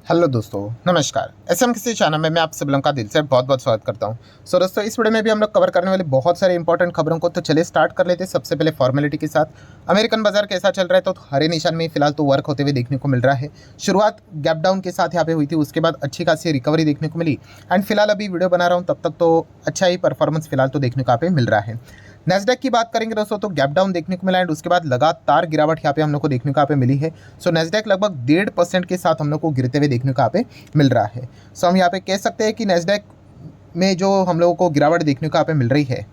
Hello दोस्तों, नमस्कार। SM किसी चैनल में मैं आप सब लोगों का दिल से बहुत बहुत स्वागत करता हूं। दोस्तों, इस वीडियो में भी हम लोग कवर करने वाले बहुत सारे इंपॉर्टेंट खबरों को, तो चलिए स्टार्ट कर लेते हैं। सबसे पहले फॉर्मेलिटी के साथ अमेरिकन बाजार कैसा चल रहा है, तो हरे निशान में फिलहाल तो वर्क होते हुए देखने को मिल रहा है। शुरुआत गैप डाउन के साथ यहाँ पे हुई थी, उसके बाद अच्छी खासी रिकवरी देखने को मिली। एंड फिलहाल अभी वीडियो बना रहा हूँ, तब तक तो अच्छा ही परफॉर्मेंस फिलहाल तो देखने को यहाँ पे मिल रहा है। नेस्डैक की बात करेंगे दोस्तों, तो गैप डाउन देखने को मिला एंड उसके बाद लगातार गिरावट यहाँ पे हम लोग को देखने को यहाँ पे मिली है। सो नेस्डैक लगभग 1.5% के साथ हम लोग को गिरते हुए देखने को यहाँ पे मिल रहा है। सो हम यहाँ पे कह सकते हैं कि नेस्डैक में जो हम लोगों को गिरावट देखने को यहाँ पे मिल रही है,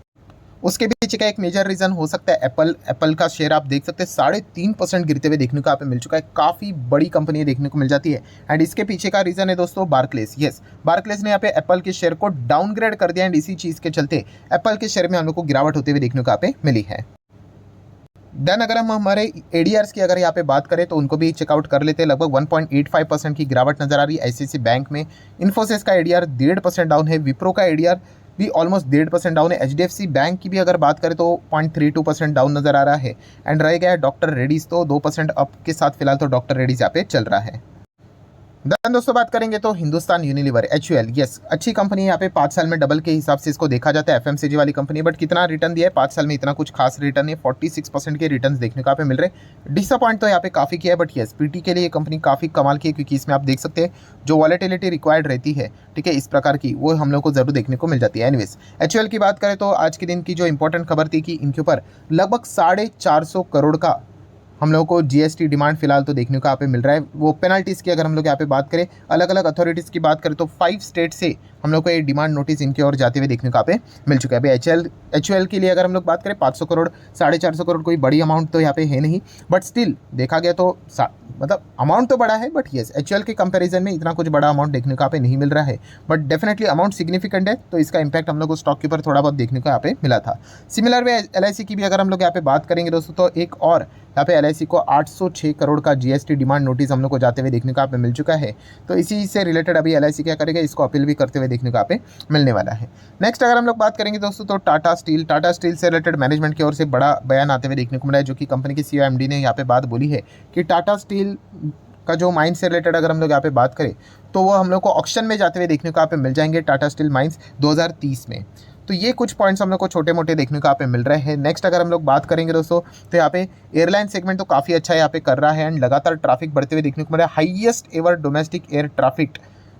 उसके पीछे का एक मेजर रीज़न हो सकता है एप्पल का शेयर आप देख सकते हैं 3.5% गिरते हुए देखने को यहाँ पे मिल चुका है। काफ़ी बड़ी कंपनी देखने को मिल जाती है। एंड इसके पीछे का रीज़न है दोस्तों बार्कलेस। यस, बार्कलेस ने यहाँ पे एप्पल के शेयर को डाउनग्रेड कर दिया एंड इसी चीज़ के चलते एप्पल के शेयर में हम लोग को गिरावट होते हुए देखने को यहाँ पे मिली है। देन अगर हम हमारे एडीआर्स की अगर यहाँ पे बात करें तो उनको भी चेकआउट कर लेते हैं। लगभग 1.85% की गिरावट नजर आ रही है आईसीआईसीआई बैंक में। इन्फोसिस का एडीआर 1.5% डाउन है। विप्रो का एडीआर भी ऑलमोस्ट 1.5% डाउन है। एचडीएफसी बैंक की भी अगर बात करें तो 0.32% डाउन नजर आ रहा है। एंड रह गया है डॉक्टर रेड्डीज, तो 2% अप के साथ फिलहाल तो डॉक्टर रेड्डीज यहाँ पे चल रहा है। देन दोस्तों बात करेंगे तो हिंदुस्तान यूनिलीवर HUL, यस अच्छी कंपनी है। यहाँ पे 5 साल में डबल के हिसाब से इसको देखा जाता है। एफएमसीजी वाली कंपनी, बट कितना रिटर्न दिया है 5 साल में, इतना कुछ खास रिटर्न नहीं। 46% के रिटर्न देखने को यहाँ पे मिल रहे हैं। डिसअपॉइंट तो यहाँ पे काफ़ी किया है, बट यस पीटी के लिए ये कंपनी काफ़ी कमाल की है, क्योंकि इसमें आप देख सकते हैं जो वॉलेटिलिटी रिक्वायर्ड रहती है, ठीक है, इस प्रकार की वो हम लोग को जरूर देखने को मिल जाती है। एनीवेज HUL की बात करें तो आज के दिन की जो इंपॉर्टेंट खबर थी कि इनके ऊपर लगभग 450 करोड़ का हम लोगों को जीएसटी डिमांड फिलहाल तो देखने को यहाँ पे मिल रहा है। वो पेनल्टीज़ की अगर हम लोग यहाँ पे बात करें, अलग अलग अथॉरिटीज़ की बात करें तो 5 स्टेट से हम लोग को ये डिमांड नोटिस इनकी ओर जाते हुए देखने को यहाँ पे मिल चुका है। अभी HUL के लिए अगर हम लोग बात करें 500 करोड़ 450 करोड़ कोई बड़ी अमाउंट तो यहाँ पे है नहीं, बट स्टिल देखा गया तो मतलब अमाउंट तो बड़ा है, बट येस HUL के कंपैरिजन में इतना कुछ बड़ा अमाउंट देखने को यहाँ पे नहीं मिल रहा है। बट डेफिनेटली अमाउंट सिग्निफिकेंट है, तो इसका इंपैक्ट हम लोग को स्टॉक के ऊपर थोड़ा बहुत देखने को यहाँ पे मिला था। सिमिलर वे LIC की भी अगर हम लोग यहाँ पे बात करेंगे दोस्तों, तो एक और यहाँ पे LIC को 806 करोड़ का जीएसटी डिमांड नोटिस हम लोग को जाते हुए देखने को यहाँ पे मिल चुका है। तो इसी से रिलेटेड अभी LIC क्या करेगा, इसको अपील भी करते हुए देखने को यहाँ पे मिलने वाला है। नेक्स्ट अगर हम लोग बात करेंगे दोस्तों, तो टाटा स्टील से रिलेटेड मैनेजमेंट की ओर से बड़ा बयान आते हुए देखने को मिला है, जो कि कंपनी की CEO MD ने यहाँ पे बात बोली है कि टाटा स्टील का जो माइन से रिलेटेड अगर हम लोग यहाँ पे बात करें तो वो हम लोग को ऑक्शन में जाते हुए देखने को यहाँ पे मिल जाएंगे, टाटा स्टील माइंस 2030 में। तो ये कुछ पॉइंट्स हम लोग को छोटे मोटे देखने को यहाँ पे मिल रहे हैं। नेक्स्ट अगर हम लोग बात करेंगे दोस्तों, तो यहाँ पे एयरलाइन सेगमेंट तो काफ़ी अच्छा यहाँ पे कर रहा है एंड लगातार ट्रैफिक बढ़ते हुए देखने को मिल रहा है। Highest ever domestic air traffic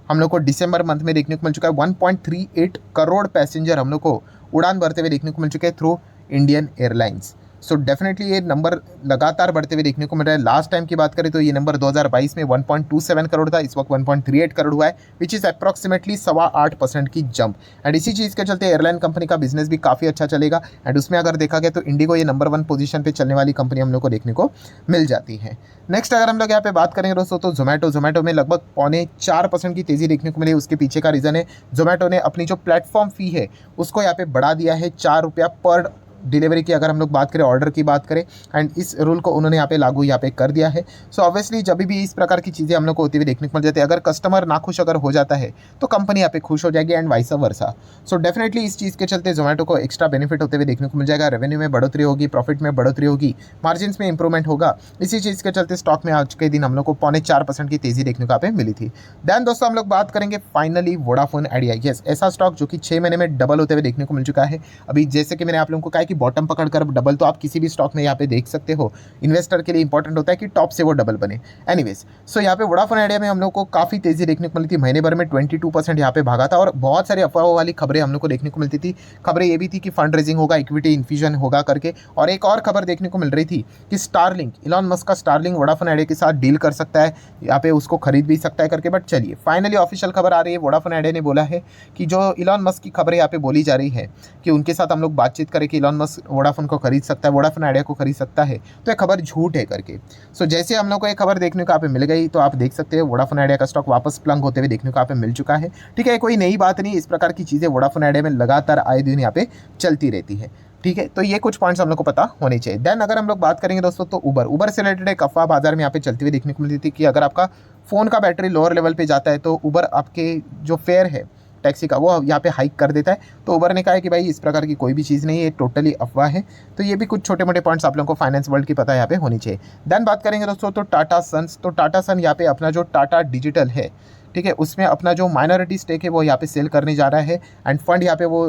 हम लोग को दिसंबर मंथ में देखने को मिल चुका है। 1.38 करोड़ पैसेंजर हम लोग को उड़ान भरते हुए देखने को मिल चुके हैं through Indian airlines. So definitely ये नंबर लगातार बढ़ते हुए देखने को मिल रहा है। लास्ट टाइम की बात करें तो ये नंबर 2022 में 1.27 करोड़ था, इस वक्त 1.38 करोड़ हुआ है, विच इज़ अप्रॉक्सीमेटली 8.25% की जंप। एंड इसी चीज़ के चलते एयरलाइन कंपनी का बिजनेस भी काफ़ी अच्छा चलेगा। एंड उसमें अगर देखा गया तो इंडिगो ये नंबर 1 पोजीशन पे चलने वाली कंपनी हम लोग को देखने को मिल जाती है। नेक्स्ट अगर हम लोग यहाँ पे बात करेंगे दोस्तों, तो जोमेटो में लगभग 4.25% की तेज़ी देखने को मिली। उसके पीछे का रीज़न है जोमेटो ने अपनी जो प्लेटफॉर्म फ़ी है उसको यहाँ पे बढ़ा दिया है। 4 रुपया पर डिलीवरी की अगर हम लोग बात करें, ऑर्डर की बात करें, एंड इस रूल को उन्होंने यहाँ पे लागू यहाँ पे कर दिया है। सो ऑब्वियसली जब भी इस प्रकार की चीज़ें हम लोग को होती हुई देखने को मिल जाती है, अगर कस्टमर नाखुश अगर हो जाता है तो कंपनी यहाँ पे खुश हो जाएगी and vice versa. So definitely इस चीज़ के चलते जोमेटो को एक्स्ट्रा बेनिफिट होते हुए देखने को मिल जाएगा। रेवेन्यू में बढ़ोतरी होगी, प्रॉफिट में बढ़ोतरी होगी, मार्जिन में इंप्रूवमेंट होगा। इसी चीज़ के चलते स्टॉक में आज के दिन हम लोग को 0.4% की तेज़ी देखने को यहाँ पे मिली थी। देन दोस्तों हम लोग बात करेंगे फाइनली वोडाफोन आइडिया। यस, ऐसा स्टॉक जो कि 6 महीने में डबल होते हुए देखने को मिल चुका है। अभी जैसे कि मैंने आप लोगों को कहा कि बॉटम पकड़कर डबल तो आप किसी भी स्टॉक में यहाँ पे देख सकते हो। इन्वेस्टर के लिए इंपॉर्टेंट होता है कि टॉप से वो डबल बने। एनीवेज, सो यहाँ पे वोडाफोन आइडिया में हम लोग को काफ़ी तेज़ी देखने को मिली थी। महीने भर में 22% यहाँ पे भागा था और बहुत सारी अफवाहों वाली खबरें हम लोग को देखने को मिलती थी। खबरें ये भी थी कि फंड रेजिंग होगा, इक्विटी इन्फ्यूजन होगा करके, और एक और खबर देखने को मिल रही थी कि स्टारलिंक, इलॉन मस्क का स्टारलिंक वोडाफोन आइडिया के साथ डील कर सकता है, यहाँ पे उसको खरीद भी सकता है करके। बट चलिए फाइनली ऑफिशियल खबर आ रही है, वोडाफोन आइडिया ने बोला है कि जो इलॉन मस्क की खबरें यहाँ पे बोली जा रही है कि उनके साथ हम लोग बातचीत करें कि इलॉन मस्क वोडाफोन को खरीद सकता है, वोडाफोन आइडिया को खरीद सकता है, तो ये खबर झूठ है करके। सो जैसे हम लोग को ये खबर देखने को यहाँ पे मिल गई, तो आप देख सकते हैं वोडाफोन आइडिया का स्टॉक वापस प्लंग होते हुए देखने को यहाँ पे मिल चुका है। ठीक है, कोई नई बात नहीं, इस प्रकार की चीज़ें वोडाफोन आइडिया में लगातार आए दिन यहाँ पे चलती रहती है। ठीक है, तो ये कुछ पॉइंट्स हम लोग को पता होने चाहिए। देन अगर हम लोग बात करेंगे दोस्तों, तो उबर से रिलेटेड एक अफवाह बाजार में यहाँ पे चलती हुई देखने को मिलती थी कि अगर आपका फ़ोन का बैटरी लोअर लेवल पे जाता है तो उबर आपके जो फेयर है टैक्सी का वो यहाँ पे हाइक कर देता है। तो उबर ने कहा है कि भाई इस प्रकार की कोई भी चीज़ नहीं है, टोटली अफवाह है। तो ये भी कुछ छोटे मोटे पॉइंट्स आप लोगों को फाइनेंस वर्ल्ड की पता यहाँ पे होनी चाहिए। देन बात करेंगे दोस्तों तो टाटा सन्स, तो टाटा सन यहाँ पे अपना जो टाटा डिजिटल है, ठीक है, उसमें अपना जो माइनॉरिटी स्टेक है वो यहाँ पे सेल करने जा रहा है एंड फंड यहाँ पे वो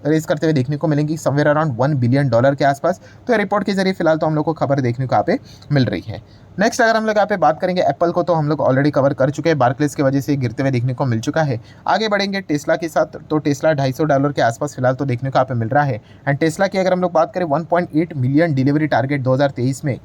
रेज करते हुए देखने को मिलेंगी समवेयर अराउंड $1 बिलियन के आसपास। तो रिपोर्ट के जरिए फिलहाल तो हम लोग को खबर देखने को यहाँ पे मिल रही है। नेक्स्ट अगर हम लोग यहाँ पे बात करेंगे एप्पल को, तो हम लोग ऑलरेडी कवर कर चुके हैं, बार्कलेस की वजह से गिरते हुए देखने को मिल चुका है। आगे बढ़ेंगे टेस्ला के साथ, तो टेस्ला $250 के आसपास फिलहाल तो देखने को यहाँ पे मिल रहा है। एंड टेस्ला की अगर हम लोग बात करें 1.8 मिलियन डिलीवरी टारगेट 2023 में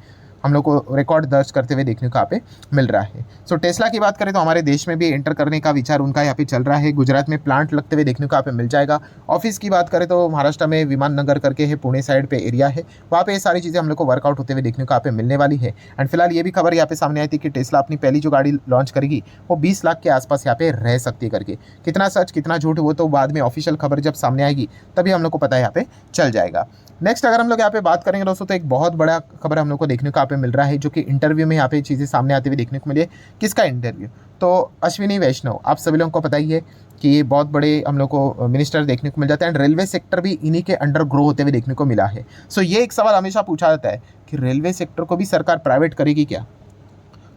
हम लोग को रिकॉर्ड दर्ज करते हुए देखने को यहाँ पे मिल रहा है। सो टेस्ला की बात करें तो हमारे देश में भी एंटर करने का विचार उनका यहाँ पे चल रहा है। गुजरात में प्लांट लगते हुए देखने को यहाँ पे मिल जाएगा। ऑफिस की बात करें तो महाराष्ट्र में विमान नगर करके है, पुणे साइड पे एरिया है, वहाँ पे ये सारी चीज़ें हम लोग को वर्कआउट होते हुए देखने को यहाँ पे मिलने वाली है। एंड फिलहाल ये भी खबर यहाँ पे सामने आई थी कि टेस्ला अपनी पहली जो गाड़ी लॉन्च करेगी वो 20 लाख के आसपास यहाँ पे रह सकती है करके। कितना सच कितना झूठ वो तो बाद में ऑफिशियल खबर जब सामने आएगी तभी हम लोग को पता है यहाँ पे चल जाएगा। नेक्स्ट अगर हम लोग यहाँ पे बात करेंगे दोस्तों तो एक बहुत बड़ा खबर हम लोग को देखने को यहाँ पे मिल रहा है, जो कि इंटरव्यू में यहाँ पे चीज़ें सामने आते हुए देखने को मिले। किसका इंटरव्यू? तो अश्विनी वैष्णव, आप सभी लोगों को पता ही है कि ये बहुत बड़े हम लोग को मिनिस्टर देखने को मिल जाता है एंड रेलवे सेक्टर भी इन्हीं के अंडर ग्रो होते हुए देखने को मिला है। सो ये एक सवाल हमेशा पूछा जाता है कि रेलवे सेक्टर को भी सरकार प्राइवेट करेगी क्या?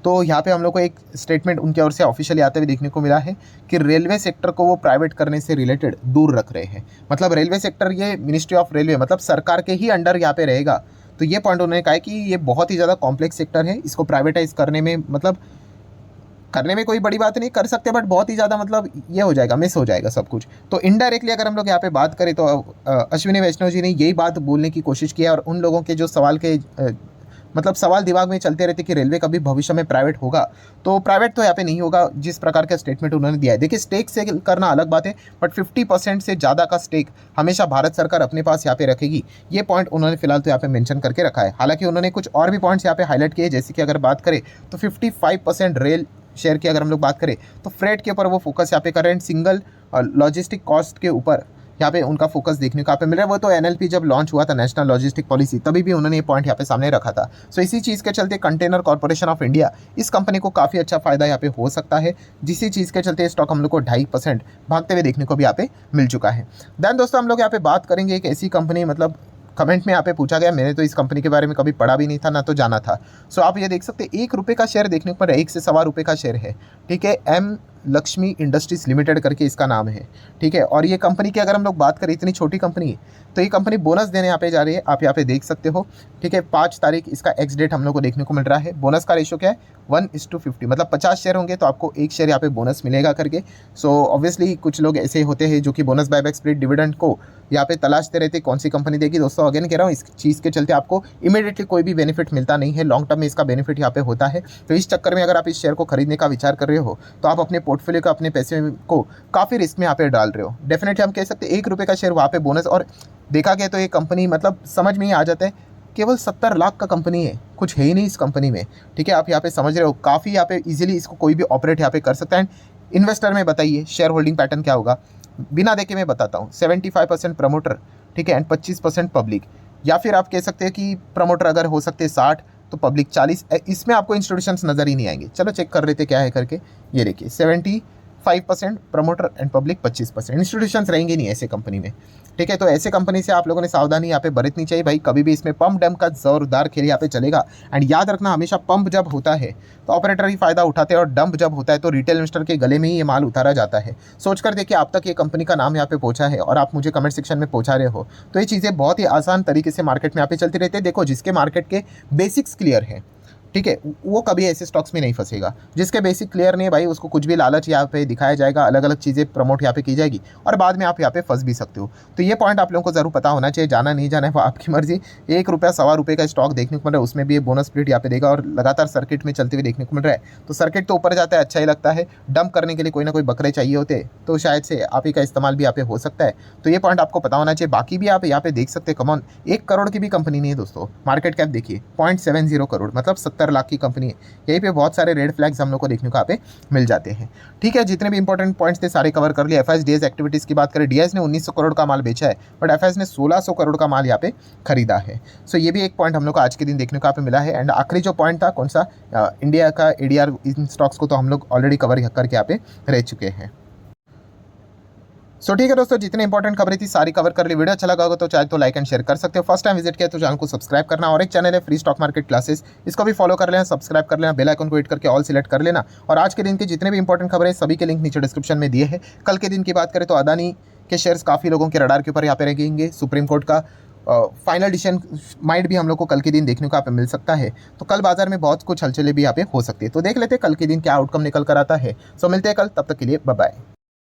तो यहाँ पे हम लोग को एक स्टेटमेंट उनकी ओर से ऑफिशियली आते हुए देखने को मिला है कि रेलवे सेक्टर को वो प्राइवेट करने से रिलेटेड दूर रख रहे हैं। मतलब रेलवे सेक्टर ये मिनिस्ट्री ऑफ रेलवे मतलब सरकार के ही अंडर यहाँ पे रहेगा। तो ये पॉइंट उन्होंने कहा है कि ये बहुत ही ज़्यादा कॉम्प्लेक्स सेक्टर है, इसको प्राइवेटाइज करने में मतलब करने में कोई बड़ी बात नहीं कर सकते, बट बहुत ही ज़्यादा मतलब ये हो जाएगा, मिस हो जाएगा सब कुछ। तो इनडायरेक्टली अगर हम लोग यहाँ पे बात करें तो अश्विनी वैष्णव जी ने यही बात बोलने की कोशिश की है और उन लोगों के जो सवाल के मतलब सवाल दिमाग में चलते रहते कि रेलवे कभी भविष्य में प्राइवेट होगा, तो प्राइवेट तो यहाँ पे नहीं होगा जिस प्रकार का स्टेटमेंट उन्होंने दिया है। देखिए स्टेक से करना अलग बात है, बट 50% से ज़्यादा का स्टेक हमेशा भारत सरकार अपने पास यहाँ पे रखेगी, ये पॉइंट उन्होंने फिलहाल तो यहाँ पे मेंशन करके रखा है। हालांकि उन्होंने कुछ और भी पॉइंट्स यहाँ पे हाईलाइट किए, जैसे कि अगर बात करें तो 55% रेल शेयर की अगर हम लोग बात करें तो फ्रेट के ऊपर वो फोकस यहाँ पे कर रहे हैं, सिंगल लॉजिस्टिक कॉस्ट के ऊपर यहाँ पे उनका फोकस देखने को यहाँ पे मिल रहा है। वो तो एनएलपी जब लॉन्च हुआ था नेशनल लॉजिस्टिक पॉलिसी तभी भी उन्होंने ये पॉइंट यहाँ पे सामने रखा था। सो इसी चीज़ के चलते कंटेनर कॉर्पोरेशन ऑफ इंडिया इस कंपनी को काफ़ी अच्छा फायदा यहाँ पे हो सकता है, जिसी चीज़ के चलते स्टॉक हम लोग को 2.5% भागते हुए देखने को भी यहाँ पे मिल चुका है। देन दोस्तों हम लोग यहाँ पे बात करेंगे एक ऐसी कंपनी, मतलब कमेंट में यहाँ पे पूछा गया, मैंने तो इस कंपनी के बारे में कभी पढ़ा भी नहीं था ना तो जाना था। सो आप ये देख सकते हैं ₹1 का शेयर देखने को मिल रहा है, 1 से ₹1.25 का शेयर है, ठीक है। एम लक्ष्मी इंडस्ट्रीज लिमिटेड करके इसका नाम है, ठीक है। और ये कंपनी की अगर हम लोग बात करें, इतनी छोटी कंपनी है तो ये कंपनी बोनस देने यहाँ पे जा रही है, आप यहाँ पे देख सकते हो, ठीक है। 5 तारीख इसका एक्स डेट हम लोग को देखने को मिल रहा है। बोनस का रेशो क्या है? 1:50, मतलब 50 शेयर होंगे तो आपको 1 शेयर यहाँ पे बोनस मिलेगा करके। सो ऑब्वियसली कुछ लोग ऐसे होते हैं जो कि बोनस बायबैक स्प्लिट डिविडेंड को यहाँ पे तलाशते रहते कौन सी कंपनी देगी। दोस्तों अगेन कह रहा हूँ, इस चीज़ के चलते आपको इमीडिएटली कोई भी बेनिफिट मिलता नहीं है, लॉन्ग टर्म में इसका बेनिफिट यहाँ पे होता है। तो इस चक्कर में अगर आप इस शेयर को खरीदने का विचार कर रहे हो तो आप अपने पोर्टफोलियो का अपने पैसे को काफ़ी रिस्क में यहाँ पे डाल रहे हो। डेफिनेटली हम कह सकते हैं ₹1 का शेयर वहाँ पे बोनस, और देखा गया तो ये कंपनी मतलब समझ में ही आ जाता है, केवल 70 लाख का कंपनी है, कुछ है ही नहीं इस कंपनी में, ठीक है। आप यहाँ पे समझ रहे हो, काफ़ी यहाँ पे इजीली इसको कोई भी ऑपरेट यहाँ पे कर सकता है। इन्वेस्टर में बताइए शेयर होल्डिंग पैटर्न क्या होगा, बिना देखे मैं बताता हूँ। 75% प्रमोटर, ठीक है, एंड 25% पब्लिक, या फिर आप कह सकते हैं कि प्रमोटर अगर हो सकते हैं 60 तो पब्लिक 40। इसमें आपको इंस्टीट्यूशंस नज़र ही नहीं आएंगे। चलो चेक कर लेते क्या है करके। ये देखिए 75% प्रमोटर एंड पब्लिक 25%, इंस्टीट्यूशंस रहेंगे नहीं ऐसे कंपनी में, ठीक है। तो ऐसे कंपनी से आप लोगों ने सावधानी यहाँ पे बरतनी चाहिए भाई, कभी भी इसमें पंप डंप का जोरदार खेल यहाँ पे चलेगा। एंड याद रखना, हमेशा पंप जब होता है तो ऑपरेटर ही फायदा उठाते हैं और डंप जब होता है तो रिटेल इन्वेस्टर के गले में ही ये माल उतारा जाता है। सोचकर देखिए आप तक ये कंपनी का नाम यहाँ पे पहुंचा है और आप मुझे कमेंट सेक्शन में पहुंचा रहे हो, तो ये चीज़ें बहुत ही आसान तरीके से मार्केट में यहाँ पे चलती रहती है। देखो जिसके मार्केट के बेसिक्स क्लियर है, ठीक है, वो कभी ऐसे स्टॉक्स में नहीं फंसेगा। जिसके बेसिक क्लियर नहीं है भाई, उसको कुछ भी लालच यहाँ पे दिखाया जाएगा, अलग अलग चीज़ें प्रमोट यहाँ पे की जाएगी और बाद में आप यहाँ पे फंस भी सकते हो। तो ये पॉइंट आप लोगों को जरूर पता होना चाहिए, जाना नहीं जाना है वो आपकी मर्जी। ₹1 ₹1.25 का स्टॉक देखने को मिल रहा है, उसमें भी ये बोनस स्प्लिट यहाँ पे देगा और लगातार सर्किट में चलते हुए देखने को मिल रहा है। तो सर्किट तो ऊपर जाता है, अच्छा ही लगता है। डंप करने के लिए कोई ना कोई बकरे चाहिए होते, तो शायद से आप ही का इस्तेमाल भी यहाँ पे हो सकता है। तो ये पॉइंट आपको पता होना चाहिए। बाकी भी आप यहाँ पे देख सकते हैं, कमॉन 1 करोड़ की भी कंपनी नहीं है दोस्तों। मार्केट कैप देखिए 0.70 करोड़, मतलब 70 लाख की कंपनी है। यहीं पे बहुत सारे रेड फ्लैग्स हम लोग को देखने को यहाँ पे मिल जाते हैं, ठीक है। जितने भी इंपॉर्टेंट पॉइंट्स थे सारे कवर कर लिए। एफआईएस डीएस एक्टिविटीज़ की बात करें, डीएस ने 1900 करोड़ का माल बेचा है, बट एफआईएस ने 1600 करोड़ का माल यहाँ पे खरीदा है। सो ये भी एक पॉइंट हम लोग को आज के दिन देखने को यहाँ पे मिला है। एंड आखिरी जो पॉइंट था कौन सा, इंडिया का एडीआर, इन स्टॉक्स को तो हम लोग ऑलरेडी कवर करके यहाँ पे रह चुके हैं। सो ठीक है दोस्तों, जितने इंपॉर्टेंट खबरें थी सारी कवर कर ली। वीडियो अच्छा लगा होगा तो चाहे तो लाइक एंड शेयर कर सकते हो। फर्स्ट टाइम विजिट किया तो चैनल को सब्सक्राइब करना, और एक चैनल है फ्री स्टॉक मार्केट क्लासेस, इसको भी फॉलो कर लेना, सब्सक्राइब कर लेना, बेल आइकन को हिट करके ऑल सिलेक्ट कर लेना। और आज के दिन के जितने भी इंपॉर्टेंट खबरें सभी के लिंक नीचे डिस्क्रिप्शन में दिए हैं। कल के दिन की बात करें तो अदानी के शेयर्स काफ़ी लोगों के रडार के ऊपर यहाँ पे रहेंगे। सुप्रीम कोर्ट का फाइनल डिसीजन माइट भी हम लोग को कल के दिन देखने को यहाँ पे मिल सकता है। तो कल बाजार में बहुत कुछ हलचलें भी यहाँ पे हो सकती है। तो देख लेते हैं कल के दिन क्या आउटकम निकल कर आता है। सो मिलते हैं कल, तब तक के लिए बाय बाय।